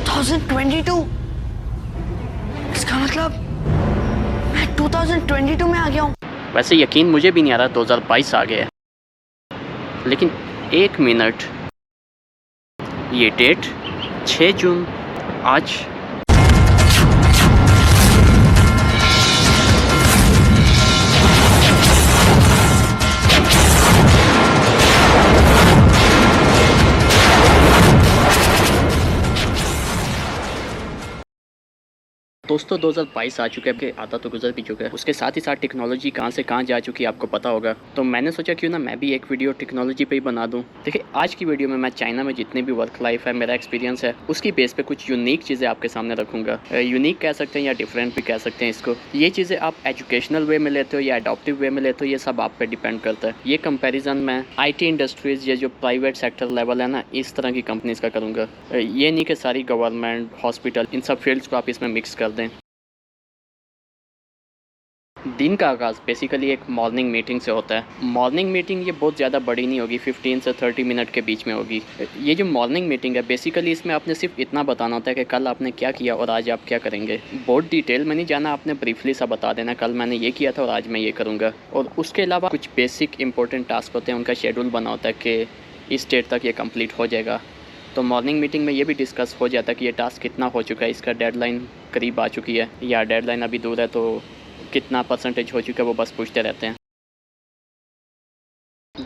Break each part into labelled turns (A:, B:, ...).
A: 2022? इसका मतलब मैं 2022 में आ गया हूँ।
B: वैसे यकीन मुझे भी नहीं आ रहा 2022 आ गया है, लेकिन एक मिनट, ये डेट 6 जून आज। दोस्तों 2022 आ चुका है, आधा तो गुजर भी चुका है। उसके साथ ही साथ टेक्नोलॉजी कहाँ से कहाँ जा चुकी है आपको पता होगा। तो मैंने सोचा क्यों ना मैं भी एक वीडियो टेक्नोलॉजी पे ही बना दूँ। देखिए आज की वीडियो में मैं चाइना में जितनी भी वर्क लाइफ है, मेरा एक्सपीरियंस है, उसकी बेस पे कुछ यूनिक चीज़ें आपके सामने रखूँगा। यूनिक कह सकते हैं या डिफरेंट भी कह सकते हैं इसको। ये चीज़ें आप एजुकेशनल वे में लेते हो या अडॉप्टिव वे में लेते हो, ये सब आप पे डिपेंड करता है। ये कंपेरिजन मैं IT इंडस्ट्रीज़ या जो प्राइवेट सेक्टर लेवल है ना, इस तरह की कंपनीज़ का करूँगा। ये नहीं कि सारी गवर्नमेंट, हॉस्पिटल, इन सब फील्ड्स को आप इसमें मिक्स कर दें। दिन का आगाज़ बेसिकली एक मॉर्निंग मीटिंग से होता है। मॉर्निंग मीटिंग ये बहुत ज़्यादा बड़ी नहीं होगी, 15 से 30 मिनट के बीच में होगी। ये जो मॉर्निंग मीटिंग है बेसिकली इसमें आपने सिर्फ इतना बताना होता है कि कल आपने क्या किया और आज आप क्या करेंगे। बहुत डिटेल में नहीं जाना, आपने ब्रीफली सा बता देना कल मैंने ये किया था और आज मैं ये करूँगा। और उसके अलावा कुछ बेसिक इंपॉर्टेंट टास्क होते हैं, उनका शेड्यूल बना होता है कि इस डेट तक ये कंप्लीट हो जाएगा। तो मॉर्निंग मीटिंग में ये भी डिस्कस हो जाता है कि ये टास्क कितना हो चुका है, इसका डेडलाइन करीब आ चुकी है या डेडलाइन अभी दूर है, तो कितना परसेंटेज हो चुका है, वो बस पूछते रहते हैं।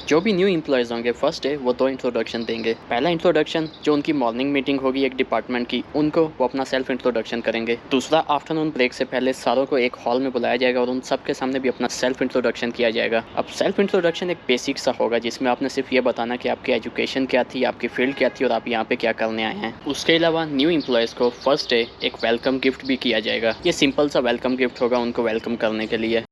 B: जो भी न्यू एम्प्लॉयज़ होंगे फर्स्ट डे वो 2 इंट्रोडक्शन देंगे। पहला इंट्रोडक्शन जो उनकी मॉर्निंग मीटिंग होगी एक डिपार्टमेंट की, उनको वो अपना सेल्फ इंट्रोडक्शन करेंगे। दूसरा आफ्टरनून ब्रेक से पहले सारों को एक हॉल में बुलाया जाएगा और उन सब के सामने भी अपना सेल्फ इंट्रोडक्शन किया जाएगा। अब सेल्फ इंट्रोडक्शन एक बेसिक सा होगा जिसमें आपने सिर्फ ये बताना कि आपकी एजुकेशन क्या थी, आपकी फील्ड क्या थी और आप यहाँ पे क्या करने आए हैं। उसके अलावा न्यू एम्प्लॉयज़ को फर्स्ट डे एक वेलकम गिफ्ट भी किया जाएगा। ये सिंपल सा वेलकम गिफ्ट होगा उनको वेलकम करने के लिए।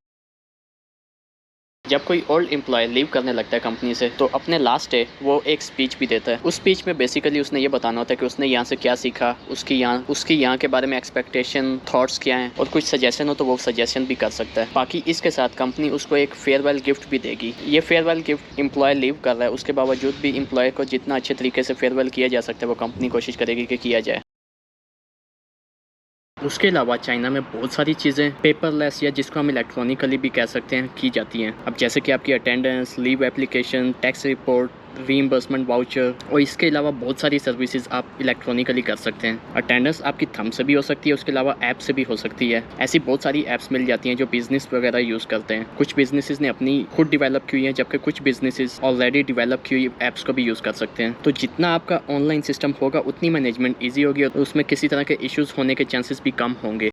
B: जब कोई ओल्ड एम्प्लॉय लीव करने लगता है कंपनी से तो अपने लास्ट डे वो एक स्पीच भी देता है। उस स्पीच में बेसिकली उसने ये बताना होता है कि उसने यहाँ से क्या सीखा, उसकी यहाँ के बारे में एक्सपेक्टेशन, थॉट्स क्या हैं और कुछ सजेशन हो तो वो सजेशन भी कर सकता है। बाकी इसके साथ कंपनी उसको एक फेयरवेल गिफ्ट भी देगी। ये फेयरवेल गिफ्ट एम्प्लॉय लीव कर रहा है, उसके बावजूद भी एम्प्लॉय को जितना अच्छे तरीके से फेयरवेल किया जा सकता है वो कंपनी कोशिश करेगी कि किया जाए। उसके अलावा चाइना में बहुत सारी चीज़ें पेपरलेस या जिसको हम इलेक्ट्रॉनिकली भी कह सकते हैं की जाती हैं। अब जैसे कि आपकी attendance, leave application, tax report, reimbursement voucher और इसके अलावा बहुत सारी सर्विसेज आप इलेक्ट्रॉनिकली कर सकते हैं। अटेंडेंस आपकी थंब से भी हो सकती है, उसके अलावा ऐप से भी हो सकती है। ऐसी बहुत सारी ऐप्स मिल जाती हैं जो बिजनेस वगैरह यूज़ करते हैं। कुछ बिजनेसेस ने अपनी खुद डेवलप की हुई है, जबकि कुछ बिजनेसेस ऑलरेडी डेवलप की हुई ऐप्स को भी यूज़ कर सकते हैं। तो जितना आपका ऑनलाइन सिस्टम होगा उतनी मैनेजमेंट ईजी होगी और उसमें किसी तरह के इश्यूज़ होने के चांसेस भी कम होंगे।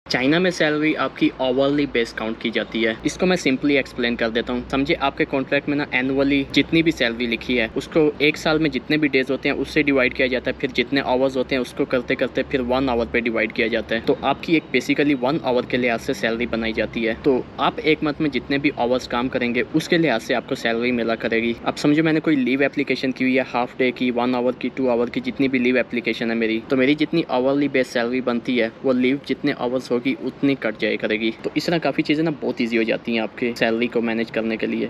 B: चाइना में सैलरी आपकी ओवरली बेस काउंट की जाती है। इसको मैं सिंपली एक्सप्लेन कर देता हूँ। समझिए आपके कॉन्ट्रैक्ट में ना एनुअली जितनी भी सैलरी लिखी है उसको एक साल में जितने भी डेज होते हैं उससे डिवाइड किया जाता है, फिर जितने आवर्स होते हैं उसको करते करते फिर 1 आवर पे डिवाइड किया जाता है। तो आपकी एक बेसिकली 1 आवर के लिहाज से सैलरी बनाई जाती है। तो आप एक मंथ में जितने भी आवर्स काम करेंगे उसके लिहाज से आपको सैलरी मिला करेगी। अब समझो मैंने कोई लीव एप्लीकेशन की हुई है, हाफ डे की, 1 आवर की, 2 आवर की, जितनी भी लीव एप्लीकेशन है मेरी, तो मेरी जितनी आवरली बेस सैलरी बनती है वो लीव जितने आवर्स होगी उतनी कट जाया करेगी। तो इस तरह काफ़ी चीज़ें ना बहुत ईजी हो जाती हैं आपके सैलरी को मैनेज करने के लिए।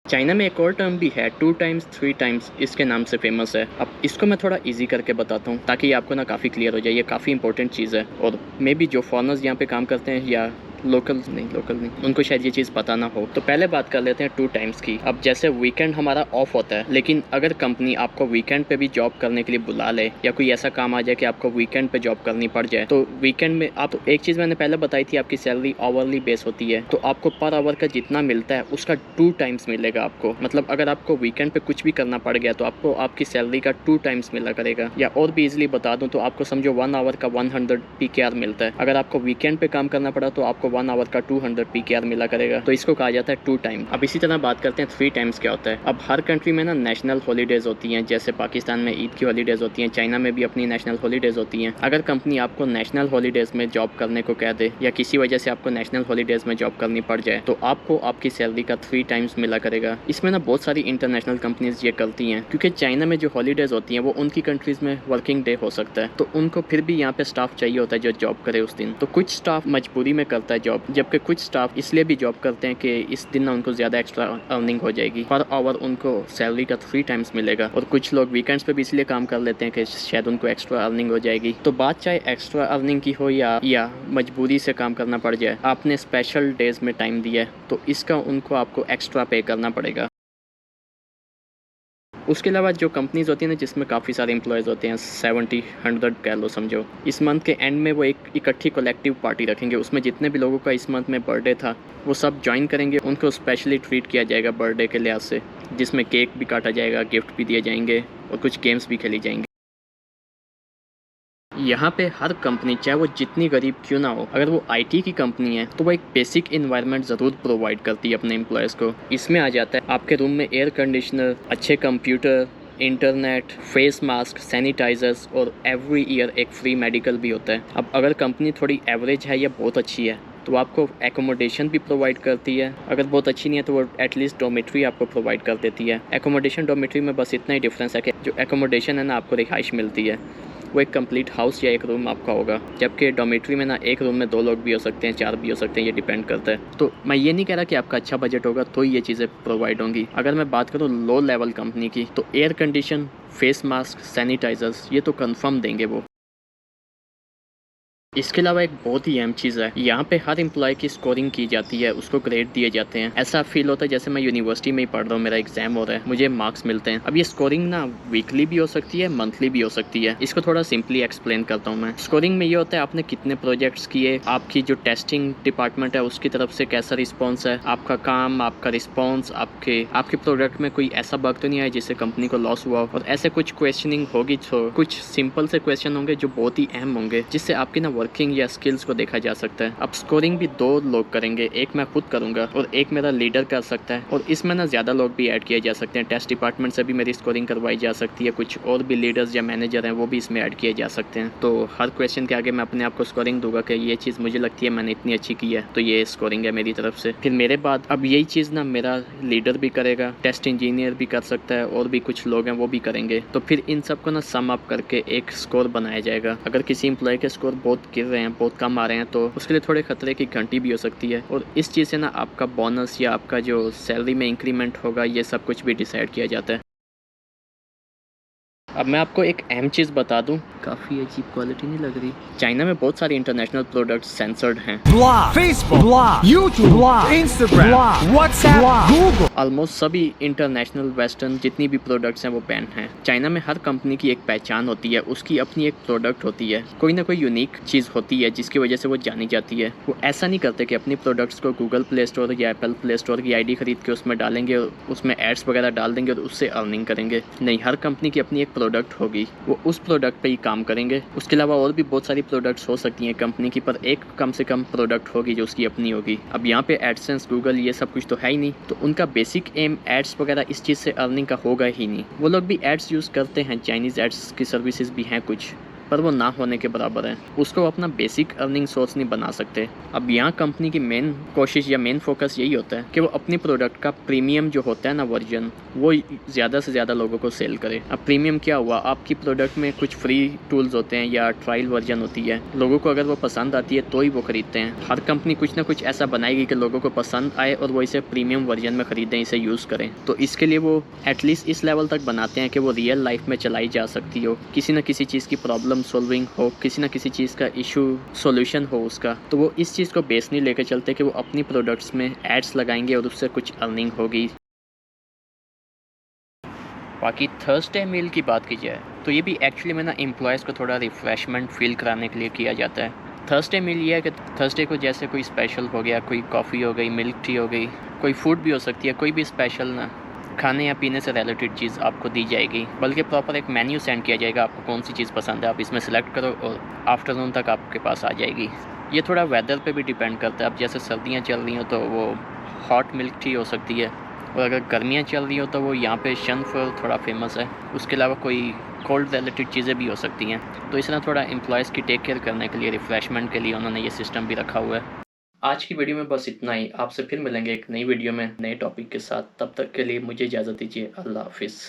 B: चाइना में एक और टर्म भी है 2 टाइम्स 3 टाइम्स, इसके नाम से फेमस है। अब इसको मैं थोड़ा इजी करके बताता हूँ ताकि आपको ना काफ़ी क्लियर हो जाए। ये काफ़ी इंपॉर्टेंट चीज़ है और मे बी जो फॉरनर्स यहाँ पे काम करते हैं या लोकल नहीं उनको शायद ये चीज़ पता ना हो। तो पहले बात कर लेते हैं 2 टाइम्स की। अब जैसे वीकेंड हमारा ऑफ होता है, लेकिन अगर कंपनी आपको वीकेंड पे भी जॉब करने के लिए बुला ले या कोई ऐसा काम आ जाए कि आपको वीकेंड पे जॉब करनी पड़ जाए, तो वीकेंड में आप एक चीज़ मैंने पहले बताई थी, आपकी सैलरी आवरली बेस होती है। तो आपको पर आवर का जितना मिलता है उसका 2 टाइम्स मिलेगा आपको। मतलब अगर आपको वीकेंड पे कुछ भी करना पड़ गया तो आपको आपकी सैलरी का 2 टाइम्स मिला करेगा। या और भी इजीली बता दूं तो आपको समझो 1 आवर का 100 PKR मिलता है। अगर आपको वीकेंड पे काम करना पड़ा तो आपको 1 आवर का 200 PKR मिला करेगा। तो इसको कहा जाता है 2 टाइम। अब इसी तरह बात करते हैं 3 टाइम्स क्या होता है। अब हर कंट्री में ना नेशनल हॉलीडेज होती हैं, जैसे पाकिस्तान में ईद की हॉलीडेज होती हैं, चाइना में भी अपनी नेशनल हॉलीडेज होती हैं। अगर कंपनी आपको नेशनल हॉलीडेज में जॉब करने को कह दे या किसी वजह से आपको नेशनल हॉलीडेज में जॉब करनी पड़ जाए तो आपको आपकी सैलरी का 3 टाइम्स मिला करेगा। इसमें ना बहुत सारी इंटरनेशनल कंपनीज ये करती हैं क्योंकि चाइना में जो हॉलीडेज होती हैं वो उनकी कंट्रीज में वर्किंग डे हो सकता है, तो उनको फिर भी यहाँ पे स्टाफ चाहिए होता है जो जॉब करे उस दिन। तो कुछ स्टाफ मजबूरी में करता है जॉब, जबकि कुछ स्टाफ इसलिए भी जॉब करते हैं कि इस दिन ना उनको ज़्यादा एक्स्ट्रा अर्निंग हो जाएगी, पर आवर उनको सैलरी का 3 टाइम्स मिलेगा। और कुछ लोग वीकेंड्स पे भी इसलिए काम कर लेते हैं कि शायद उनको एक्स्ट्रा अर्निंग हो जाएगी। तो बात चाहे एक्स्ट्रा अर्निंग की हो या मजबूरी से काम करना पड़ जाए, आपने स्पेशल डेज में टाइम दिया है तो इसका उनको आपको एक्स्ट्रा पे करना पड़ेगा। उसके अलावा जो कंपनीज़ होती हैं ना जिसमें काफ़ी सारे एम्प्लॉयज़ होते हैं, 70-100 कह लो समझो, इस मंथ के एंड में वो एक इकट्ठी कलेक्टिव पार्टी रखेंगे। उसमें जितने भी लोगों का इस मंथ में बर्थडे था वो सब ज्वाइन करेंगे। उनको स्पेशली ट्रीट किया जाएगा बर्थडे के लिहाज से, जिसमें केक भी काटा जाएगा, गिफ्ट भी दिए जाएंगे और कुछ गेम्स भी खेली जाएंगी। यहाँ पे हर कंपनी, चाहे वो जितनी गरीब क्यों ना हो, अगर वो आईटी की कंपनी है तो वो एक बेसिक इन्वायरमेंट ज़रूर प्रोवाइड करती है अपने एम्प्लॉयज़ को। इसमें आ जाता है आपके रूम में एयर कंडीशनर, अच्छे computer, internet, face mask, sanitisers और एवरी ईयर एक फ्री मेडिकल भी होता है। अब अगर कंपनी थोड़ी एवरेज है या बहुत अच्छी है तो आपको एकोमोडेशन भी प्रोवाइड करती है। अगर बहुत अच्छी नहीं है तो वो एटलीस्ट डोमेट्री आपको प्रोवाइड कर देती है। एकोमोडेशन डोमेट्री में बस इतना ही डिफरेंस है कि जो एकोमोडेशन है ना आपको रिहाइश मिलती है, वो एक कंप्लीट हाउस या एक रूम आपका होगा, जबकि डोमेट्री में ना एक रूम में 2 लोग भी हो सकते हैं, 4 भी हो सकते हैं, ये डिपेंड करता है। तो मैं ये नहीं कह रहा कि आपका अच्छा बजट होगा तो ये चीज़ें प्रोवाइड होंगी। अगर मैं बात करूँ लो लेवल कंपनी की तो air condition, face mask, sanitisers ये तो कंफर्म देंगे वो। इसके अलावा एक बहुत ही अहम चीज़ है, यहाँ पे हर एम्प्लॉय की स्कोरिंग की जाती है, उसको ग्रेड दिए जाते हैं। ऐसा फील होता है जैसे मैं यूनिवर्सिटी में ही पढ़ रहा हूँ, मेरा एग्जाम हो रहा है, मुझे मार्क्स मिलते हैं। अब ये स्कोरिंग ना वीकली भी हो सकती है, मंथली भी हो सकती है। इसको थोड़ा सिंपली एक्सप्लेन करता हूँ मैं। स्कोरिंग में ये होता है आपने कितने प्रोजेक्ट्स किए, आपकी जो टेस्टिंग डिपार्टमेंट है उसकी तरफ से कैसा रिस्पॉन्स है, आपका काम, आपका रिस्पॉन्स, आपके प्रोडक्ट में कोई ऐसा बग तो नहीं आया जिससे कंपनी को लॉस हुआ। और ऐसे कुछ क्वेश्चनिंग होगी, तो कुछ सिंपल से क्वेश्चन होंगे जो बहुत ही अहम होंगे, जिससे आपकी ना वर्किंग या स्किल्स को देखा जा सकता है। अब स्कोरिंग भी 2 लोग करेंगे, एक मैं खुद करूंगा और एक मेरा लीडर कर सकता है। और इसमें ना ज़्यादा लोग भी ऐड किए जा सकते हैं। टेस्ट डिपार्टमेंट से भी मेरी स्कोरिंग करवाई जा सकती है, कुछ और भी लीडर्स या मैनेजर हैं वो भी इसमें ऐड किए जा सकते हैं। तो हर क्वेश्चन के आगे मैं अपने आप को स्कोरिंग दूंगा कि ये चीज़ मुझे लगती है मैंने इतनी अच्छी की है तो ये स्कोरिंग है मेरी तरफ से। फिर मेरे बाद अब यही चीज़ ना मेरा लीडर भी करेगा, टेस्ट इंजीनियर भी कर सकता है और भी कुछ लोग हैं वो भी करेंगे। तो फिर इन सबको ना सम अप करके एक स्कोर बनाया जाएगा। अगर किसी एम्प्लॉय के स्कोर बहुत गिर रहे हैं, बहुत कम आ रहे हैं, तो उसके लिए थोड़े खतरे की घंटी भी हो सकती है। और इस चीज़ से ना आपका बोनस या आपका जो सैलरी में इंक्रीमेंट होगा ये सब कुछ भी डिसाइड किया जाता है। अब मैं आपको एक अहम चीज़ बता दूं, काफ़ी अजीब क्वालिटी नहीं लग रही। चाइना में बहुत सारे इंटरनेशनल प्रोडक्ट्स सेंसर्ड हैं।
C: Facebook, YouTube, Instagram, WhatsApp, Google।
B: Almost सभी इंटरनेशनल वेस्टर्न जितनी भी प्रोडक्ट्स हैं वो बैन हैं। चाइना में हर कंपनी की एक पहचान होती है, उसकी अपनी एक प्रोडक्ट होती है, कोई ना कोई यूनिक चीज़ होती है जिसकी वजह से वो जानी जाती है। वो ऐसा नहीं करते कि अपनी प्रोडक्ट्स को गूगल प्ले स्टोर या एप्पल प्ले स्टोर की आईडी खरीद के उसमें डालेंगे और उसमें एड्स वगैरह डाल देंगे और उससे अर्निंग करेंगे। नहीं, हर कंपनी की अपनी एक प्रोडक्ट होगी, वो उस प्रोडक्ट पे ही काम करेंगे। उसके अलावा और भी बहुत सारी प्रोडक्ट्स हो सकती हैं कंपनी की, पर एक कम से कम प्रोडक्ट होगी जो उसकी अपनी होगी। अब यहाँ पे एडसेंस, गूगल ये सब कुछ तो है ही नहीं, तो उनका बेसिक एम एड्स वगैरह इस चीज़ से अर्निंग का होगा ही नहीं। वो लोग भी एड्स यूज़ करते हैं, चाइनीज़ एड्स की सर्विसेज भी हैं कुछ, पर वो ना होने के बराबर है। उसको अपना बेसिक अर्निंग सोर्स नहीं बना सकते। अब यहाँ कंपनी की मेन कोशिश या मेन फोकस यही होता है कि वो अपनी प्रोडक्ट का प्रीमियम जो होता है ना वर्जन, वो ज़्यादा से ज़्यादा लोगों को सेल करे। अब प्रीमियम क्या हुआ, आपकी प्रोडक्ट में कुछ फ्री टूल्स होते हैं या ट्रायल वर्जन होती है, लोगों को अगर वो पसंद आती है तो ही वो खरीदते हैं। हर कंपनी कुछ ना कुछ ऐसा बनाएगी कि लोगों को पसंद आए और वो इसे प्रीमियम वर्जन में ख़रीदें, इसे यूज़ करें। तो इसके लिए वो एटलीस्ट इस लेवल तक बनाते हैं कि वो रियल लाइफ में चलाई जा सकती हो, किसी न किसी चीज़ की प्रॉब्लम सॉल्विंग हो, किसी ना किसी चीज़ का इशू सॉल्यूशन हो उसका। तो वो इस चीज़ को बेस नहीं लेकर चलते कि वो अपनी प्रोडक्ट्स में एड्स लगाएंगे और उससे कुछ अर्निंग होगी। बाकी थर्सडे मील की बात की जाए तो ये भी एक्चुअली में ना एम्प्लॉयज़ को थोड़ा रिफ़्रेशमेंट फील कराने के लिए किया जाता है। थर्सडे मील ये है कि थर्सडे को जैसे कोई स्पेशल हो गया, कोई कॉफ़ी हो गई, मिल्क टी हो गई, कोई फूड भी हो सकती है, कोई भी स्पेशल ना खाने या पीने से रिलेटेड चीज़ आपको दी जाएगी। बल्कि प्रॉपर एक मेन्यू सेंड किया जाएगा, आपको कौन सी चीज़ पसंद है आप इसमें सेलेक्ट करो और आफ्टरनून तक आपके पास आ जाएगी। ये थोड़ा वेदर पे भी डिपेंड करता है। अब जैसे सर्दियाँ चल रही हो तो वो हॉट मिल्क टी हो सकती है, और अगर गर्मियाँ चल रही हो तो वो यहाँ पे शनफल थोड़ा फेमस है। उसके अलावा कोई कोल्ड रिलेटेड चीज़ें भी हो सकती हैं। तो इस तरह थोड़ा एम्प्लॉयज़ की टेक केयर करने के लिए, रिफ़्रेशमेंट के लिए उन्होंने ये सिस्टम भी रखा हुआ है। आज की वीडियो में बस इतना ही। आपसे फिर मिलेंगे एक नई वीडियो में नए टॉपिक के साथ। तब तक के लिए मुझे इजाज़त दीजिए। अल्लाह हाफिज़।